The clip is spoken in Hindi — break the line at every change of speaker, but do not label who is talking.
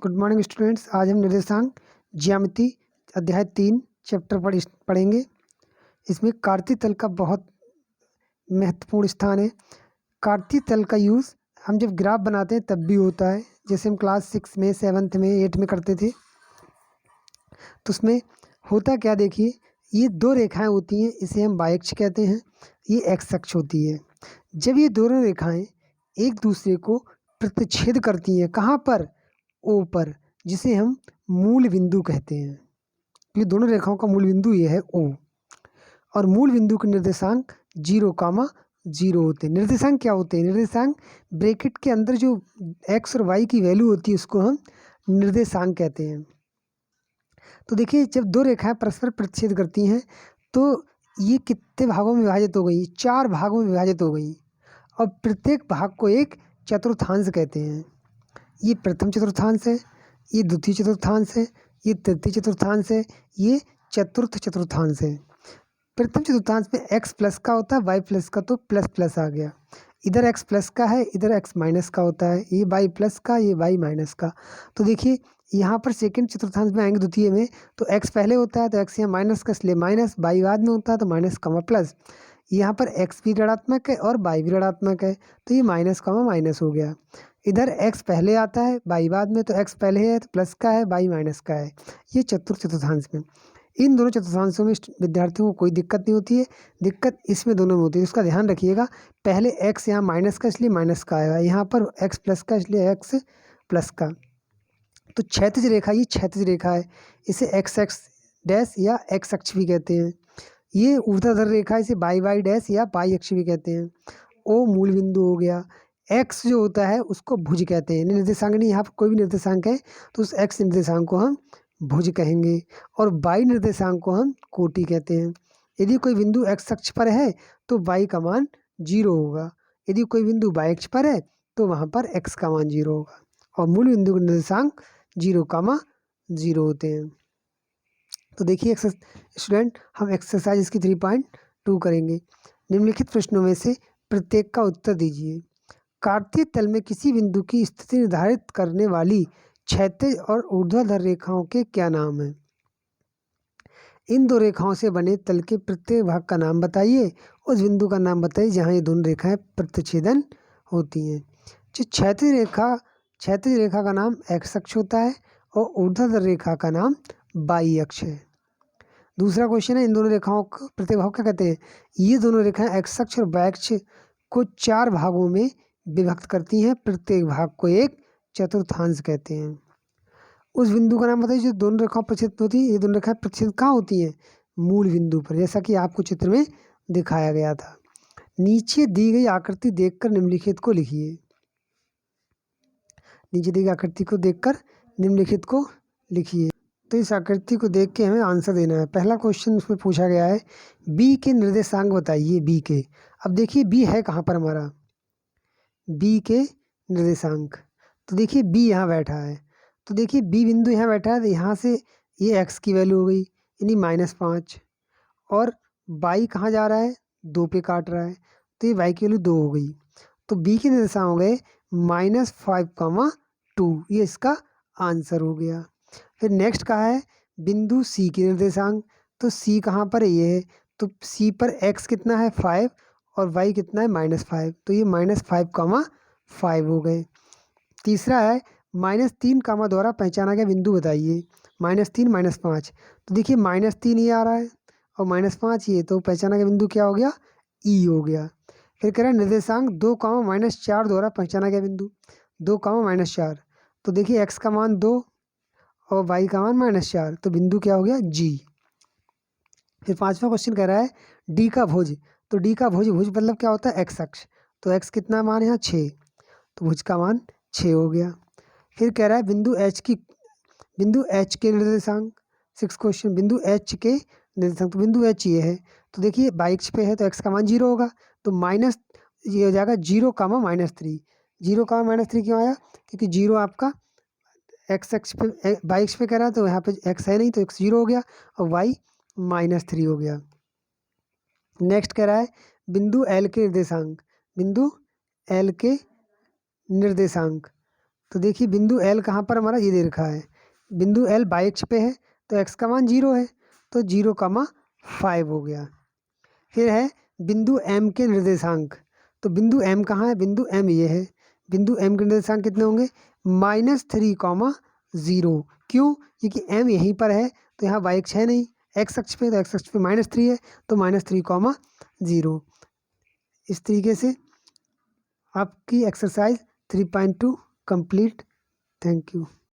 Good morning students. आज हम निर्देशांक ज्यामिति अध्याय 3 चैप्टर पढ़ेंगे। इसमें कार्तीय तल का बहुत महत्वपूर्ण स्थान है। कार्तीय तल का यूज़ हम जब ग्राफ बनाते हैं तब भी होता है, जैसे हम क्लास 6 में 7th में 8 में करते थे। तो उसमें होता क्या, देखिए ये दो रेखाएं होती हैं, इसे हम वाई अक्ष कहते हैं, ये एक्स अक्ष होती है। जब ये दोनों रेखाएं एक दूसरे को प्रतिच्छेद करती हैं, कहाँ पर? ओ पर, जिसे हम मूल बिंदु कहते हैं। ये दोनों रेखाओं का मूल बिंदु ये है ओ, और मूल बिंदु के निर्देशांक 0,0 होते हैं। निर्देशांक क्या होते हैं? निर्देशांक ब्रैकेट के अंदर जो एक्स और वाई की वैल्यू होती है उसको हम निर्देशांक कहते हैं। तो देखिए, जब दो रेखाएं परस्पर प्रतिच्छेद करती हैं तो ये कितने भागों में विभाजित हो गई? 4 भागों में विभाजित हो गई, और प्रत्येक भाग को एक चतुर्थांश कहते हैं। ये प्रथम चतुर्थांश है, ये द्वितीय चतुर्थांश है, ये तृतीय चतुर्थांश है, ये चतुर्थ चतुर्थांश है। प्रथम चतुर्थांश में x प्लस का होता है, y प्लस का, तो प्लस प्लस आ गया। इधर x प्लस का है, इधर x माइनस का होता है, ये y प्लस का, ये y माइनस का। तो देखिए यहाँ पर सेकंड चतुर्थांश में आएंगे द्वितीय में, तो x पहले होता है तो x यहाँ माइनस का, इसलिए माइनस, y बाद में होता है तो माइनस कमा प्लस। यहाँ पर x भी ऋणात्मक है और y भी ऋणात्मक है, तो ये माइनस कमा माइनस हो गया। इधर x पहले आता है, y बाद में, तो x पहले है तो प्लस का है, y माइनस का है। ये चतुर्थ चतुर्थांश में, इन दोनों चतुर्थांशों में विद्यार्थियों को कोई दिक्कत नहीं होती है। दिक्कत इसमें दोनों में होती है, उसका ध्यान रखिएगा। पहले x यहाँ माइनस का इसलिए माइनस का आएगा, यहाँ पर x प्लस का इसलिए x प्लस का। तो क्षैतिज रेखा, ये क्षैतिज रेखा है, इसे x x डैश या x अक्ष भी कहते हैं। ये ऊर्ध्वाधर रेखा, इसे y y डैश या y अक्ष भी कहते हैं। ओ मूल बिंदु हो गया। x जो होता है उसको भुज कहते हैं। निर्देशांक नहीं, यहाँ पर कोई भी निर्देशांक है तो उस x निर्देशांक को हम भुज कहेंगे, और y निर्देशांक को हम कोटि कहते हैं। यदि कोई बिंदु x अक्ष पर है तो y का मान 0 होगा, यदि कोई बिंदु y अक्ष पर है तो वहाँ पर x का मान 0 होगा, और मूल बिंदु के निर्देशांक 0,0 होते हैं। तो देखिए स्टूडेंट, हम एक्सरसाइज की 3.2 करेंगे। निम्नलिखित प्रश्नों में से प्रत्येक का उत्तर दीजिए। कार्तीय तल में किसी बिंदु की स्थिति निर्धारित करने वाली क्षैतिज और ऊर्ध्वाधर रेखाओं के क्या नाम हैं? इन दो रेखाओं से बने तल के प्रत्येक भाग का नाम बताइए। उस बिंदु का नाम बताइए जहाँ ये दोनों रेखाएं प्रतिच्छेदन होती हैं। जो क्षैतिज रेखा का नाम एक्स अक्ष होता है और ऊर्ध्वाधर रेखा का नाम वाई अक्ष है। दूसरा क्वेश्चन है, इन दोनों रेखाओं को प्रत्येक भाग क्या कहते हैं? ये दोनों रेखाएं एक्स अक्ष और वाई अक्ष को 4 भागों में विभक्त करती हैं, प्रत्येक भाग को एक चतुर्थांश कहते हैं। उस बिंदु का नाम बताइए जो दोनों रेखाओं प्रतिच्छेद होती है। ये दोनों रेखाएं प्रतिच्छेद कहाँ होती हैं? मूल बिंदु पर, जैसा कि आपको चित्र में दिखाया गया था। नीचे दी गई आकृति देखकर निम्नलिखित को लिखिए। नीचे दी गई आकृति को देखकर निम्नलिखित को लिखिए। तो इस आकृति को देख के हमें आंसर देना है। पहला क्वेश्चन उसमें पूछा गया है, बी के निर्देशांक बताइए। बी के, अब देखिए बी है कहाँ पर हमारा? बी के निर्देशांक, तो देखिए बी यहाँ बैठा है, तो देखिए बी बिंदु यहाँ बैठा है, तो यहाँ से ये x की वैल्यू हो गई यानी -5, और y कहाँ जा रहा है? 2 पे काट रहा है, तो ये y की वैल्यू 2 हो गई। तो b के निर्देशांक हो गए -5,2, ये इसका आंसर हो गया। फिर नेक्स्ट कहा है बिंदु C के निर्देशांक, तो C कहाँ पर है? ये है, तो C पर x कितना है? 5, और y कितना है? -5, तो ये -5,5 हो गए। तीसरा है -3 कामा द्वारा पहचाना गया बिंदु बताइए। -3 -5, तो देखिए -3 ये आ रहा है और -5 ये, तो पहचाना गया बिंदु क्या हो गया? ई हो गया। फिर कह रहा है निर्देशांक 2, -4 द्वारा पहचाना गया बिंदु। 2, -4, तो देखिए x का मान 2 और y का मान -4, तो बिंदु क्या हो गया? जी। फिर पांचवा क्वेश्चन कह रहा है डी का भुज, तो डी का भुज मतलब क्या होता है? एक्स अक्ष, तो x कितना मान है यहाँ? 6, तो भुज का मान 6 हो गया। फिर कह रहा है बिंदु H के निर्देशांक। 6 क्वेश्चन, बिंदु H के निर्देशांक, तो बिंदु H ये है, तो देखिए y अक्ष पे है तो x का मान 0 होगा, तो माइनस ये हो जाएगा 0, -3। 0, -3 क्यों आया? क्योंकि 0 आपका x अक्ष पे, y अक्ष पे कह रहा है, तो यहाँ पे x है नहीं, तो x 0 हो गया और y -3 हो गया। नेक्स्ट कह रहा है बिंदु L के निर्देशांक। बिंदु L के निर्देशांक, तो देखिए बिंदु एल कहाँ पर हमारा ये दे रखा है, बिंदु एल बाई अक्ष पे है तो एक्स का मान 0 है, तो 0,5 हो गया। फिर है बिंदु एम के निर्देशांक, तो बिंदु एम कहाँ है, बिंदु एम ये है, बिंदु एम के निर्देशांक कितने होंगे -3,0। क्यों, क्योंकि एम यहीं पर है तो यहाँ वाई अक्ष है नहीं, एक्स अक्ष पे, तो एक्स अक्ष पे -3 है तो -3,0। इस तरीके से आपकी एक्सरसाइज 3.2 कंप्लीट। Thank you.